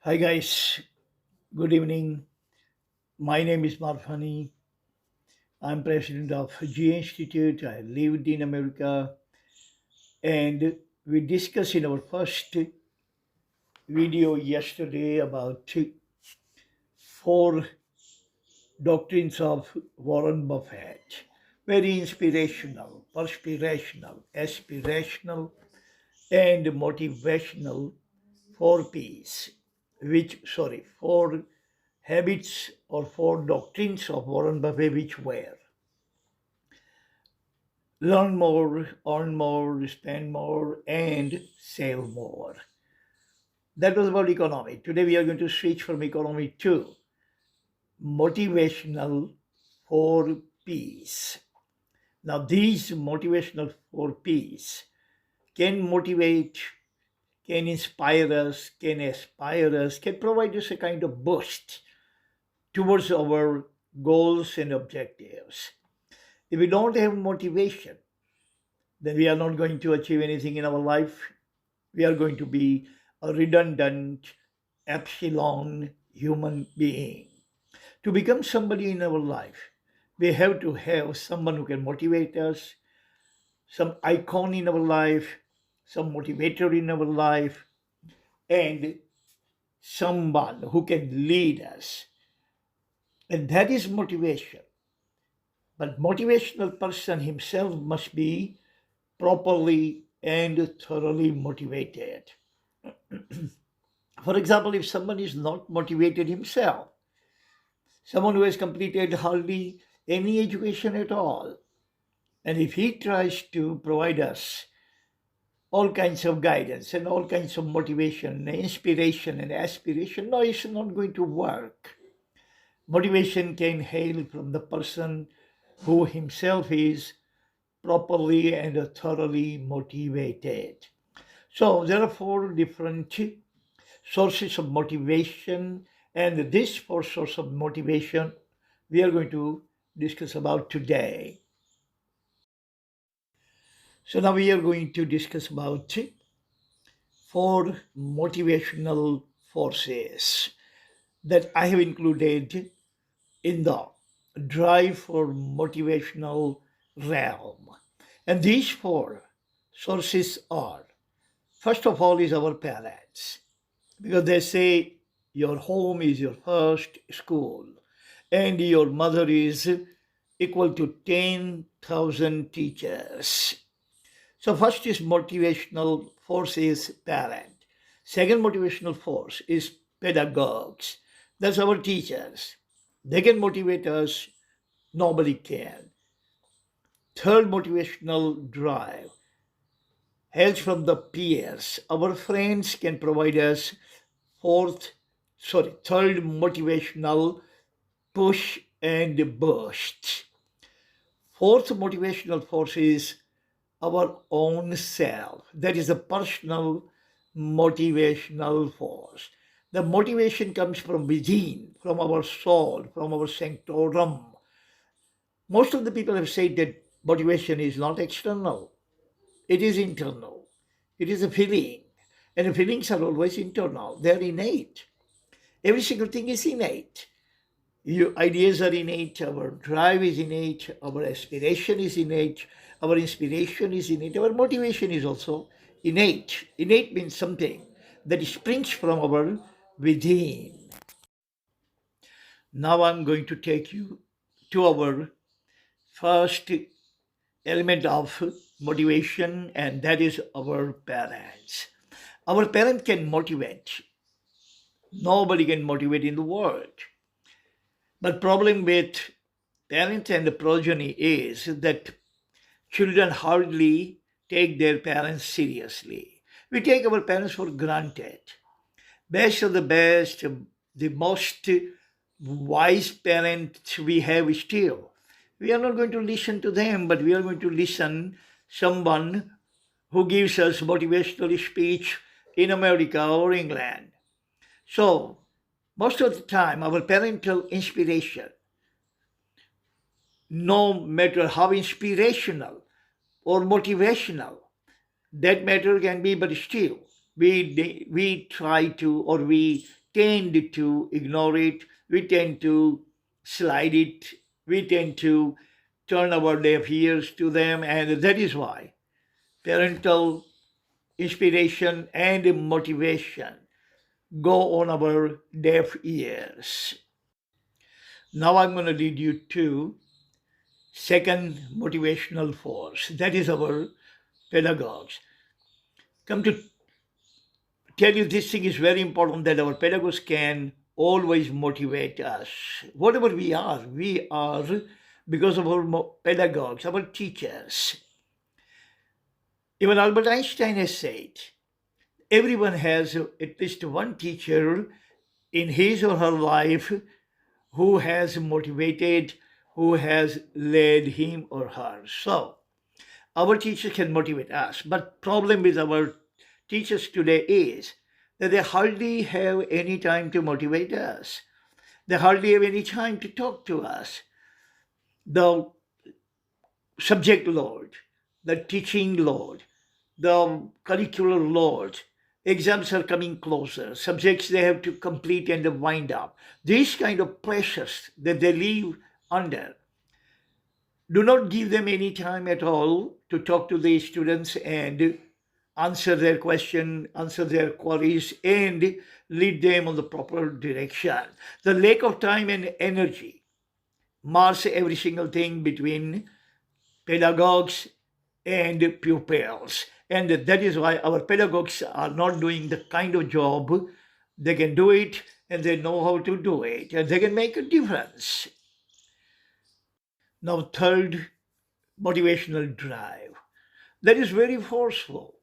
Hi guys, good evening. My name is Marfani. I'm president of G Institute. I lived in America and we discussed in our first video yesterday about four doctrines of Warren Buffett. Very inspirational, perspirational, aspirational, and motivational four P's, four habits or four doctrines of Warren Buffett, which were learn more, earn more, spend more, and save more. That was about economy. Today we are going to switch from economy to motivational four P's. Now, these motivational four P's can motivate, can inspire us, can aspire us, can provide us a kind of boost towards our goals and objectives. If we don't have motivation, then we are not going to achieve anything in our life. We are going to be a redundant epsilon human being. To become somebody in our life, we have to have someone who can motivate us, some icon in our life, some motivator in our life, and someone who can lead us. And that is motivation. But motivational person himself must be properly and thoroughly motivated. For example, if someone is not motivated himself, someone who has completed hardly any education at all, and if he tries to provide us all kinds of guidance and all kinds of motivation, inspiration, and aspiration, no, it's not going to work. Motivation can hail from the person who himself is properly and thoroughly motivated. So there are four different sources of motivation, and this four sources of motivation we are going to discuss about today. So now we are going to discuss about four motivational forces that I have included in the drive for motivational realm. And these four sources are, first of all, is our parents, because they say your home is your first school and your mother is equal to 10,000 teachers. So first is motivational force is parent. Second motivational force is pedagogues. That's our teachers. They can motivate us, nobody can. Third motivational drive, help from the peers. Our friends can provide us third motivational push and boost. Fourth motivational force is our own self. That is a personal motivational force. The motivation comes from within, from our soul, from our sanctorum. Most of the people have said that motivation is not external, it is internal. It is a feeling. And the feelings are always internal, they are innate. Every single thing is innate. Your ideas are innate, our drive is innate, our aspiration is innate, our inspiration is innate, our motivation is also innate. Innate means something that springs from our within. Now I'm going to take you to our first element of motivation, and that is our parents. Our parent can motivate. Nobody can motivate in the world. But problem with parents and the progeny is that children hardly take their parents seriously. We take our parents for granted. Best of the best, the most wise parents we have still. We are not going to listen to them, but we are going to listen someone who gives us motivational speech in America or England. So most of the time, our parental inspiration, no matter how inspirational or motivational that matter can be, but still we try to or we tend to ignore it, we tend to slide it, we tend to turn our deaf ears to them, and that is why parental inspiration and motivation go on our deaf ears. Now I'm going to lead you to second motivational force. That is our pedagogues. Come to tell you this thing is very important that our pedagogues can always motivate us. Whatever we are because of our pedagogues, our teachers. Even Albert Einstein has said, everyone has at least one teacher in his or her life who has motivated, who has led him or her. So, our teachers can motivate us, but problem with our teachers today is that they hardly have any time to motivate us. They hardly have any time to talk to us. The subject load, the teaching load, the curricular load, exams are coming closer, subjects they have to complete and wind up. These kind of pressures that they live under do not give them any time at all to talk to the students and answer their question, answer their queries, and lead them on the proper direction. The lack of time and energy mars every single thing between pedagogues and pupils. And that is why our pedagogues are not doing the kind of job they can do it, and they know how to do it, and they can make a difference. Now, third, motivational drive. That is very forceful.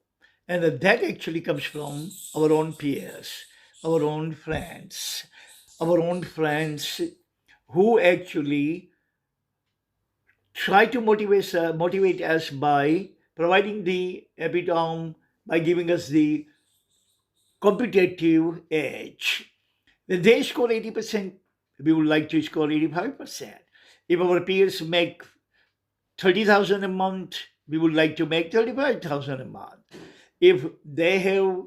And that actually comes from our own peers, our own friends who actually try to motivate us by providing the epitome, by giving us the competitive edge. When they score 80%, we would like to score 85%. If our peers make 30,000 a month, we would like to make 35,000 a month. If they have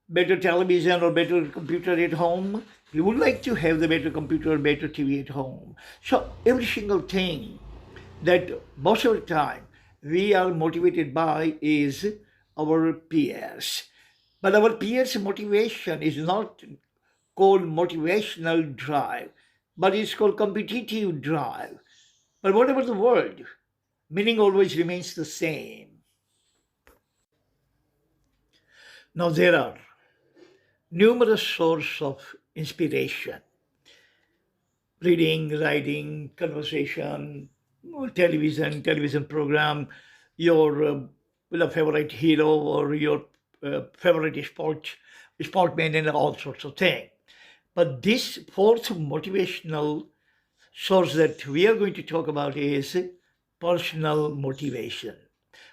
better television or better computer at home, we would like to have the better computer or better TV at home. So every single thing that most of the time we are motivated by is our peers. But our peers' motivation is not called motivational drive, but it's called competitive drive. But whatever the word, meaning always remains the same. Now there are numerous sources of inspiration: reading, writing, conversation, television program, your favorite hero or your favorite sportman, and all sorts of things. But this fourth motivational source that we are going to talk about is personal motivation.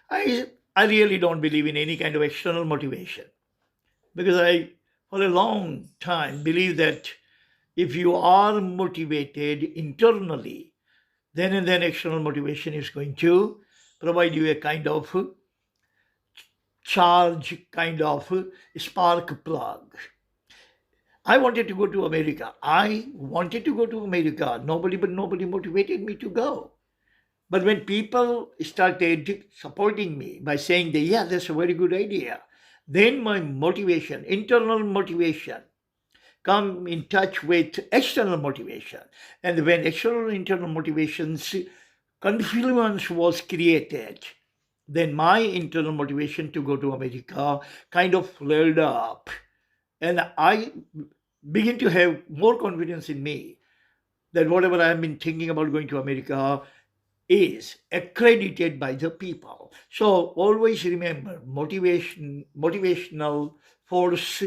I I really don't believe in any kind of external motivation, because I, for a long time, believe that if you are motivated internally, then and then external motivation is going to provide you a kind of charge, kind of spark plug. I wanted to go to America. I wanted to go to America. Nobody motivated me to go. But when people started supporting me by saying that, yeah, that's a very good idea, then my motivation, internal motivation, come in touch with external motivation. And when external and internal motivations confluence was created, then my internal motivation to go to America kind of flared up. And I begin to have more confidence in me that whatever I have been thinking about going to America is accredited by the people. So always remember, motivational force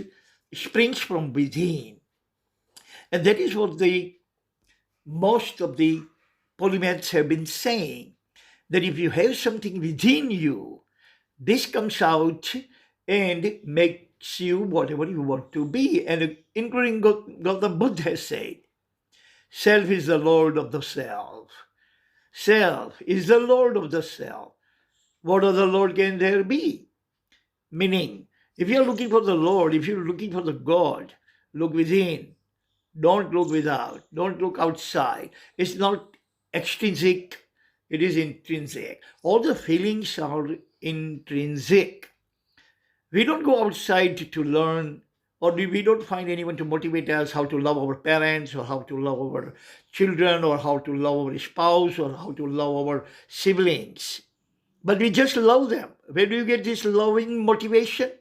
springs from within. And that is what the most of the polymaths have been saying, that if you have something within you, this comes out and makes you whatever you want to be. And including Gautam Buddha has said, self is the lord of the self. Self is the lord of the self. What other lord can there be? Meaning, if you're looking for the Lord, if you're looking for the God, look within. Don't look without. Don't look outside. It's not extrinsic, it is intrinsic. All the feelings are intrinsic. We don't go outside to learn, or we don't find anyone to motivate us how to love our parents, or how to love our children, or how to love our spouse, or how to love our siblings. But we just love them. Where do you get this loving motivation?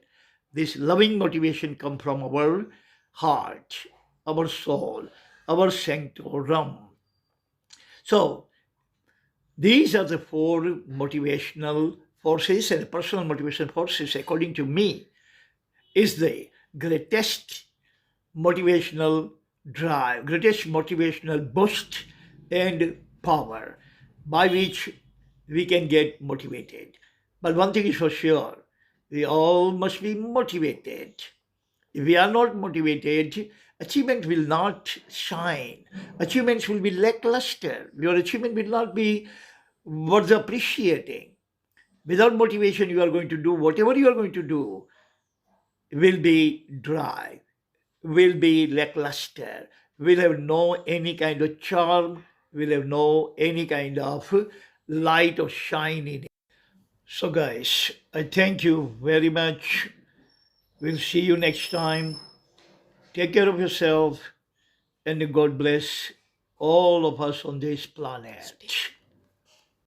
This loving motivation comes from our heart, our soul, our sanctorum. So these are the four motivational forces, and personal motivation forces, according to me, is the greatest motivational drive, greatest motivational boost and power by which we can get motivated. But one thing is for sure, we all must be motivated. If we are not motivated, achievement will not shine. Achievements will be lackluster. Your achievement will not be worth appreciating. Without motivation, you are going to do whatever you are going to do will be dry, will be lackluster, will have no any kind of charm, will have no any kind of light or shine in it. So guys, I thank you very much. We'll see you next time. Take care of yourself, and God bless all of us on this planet.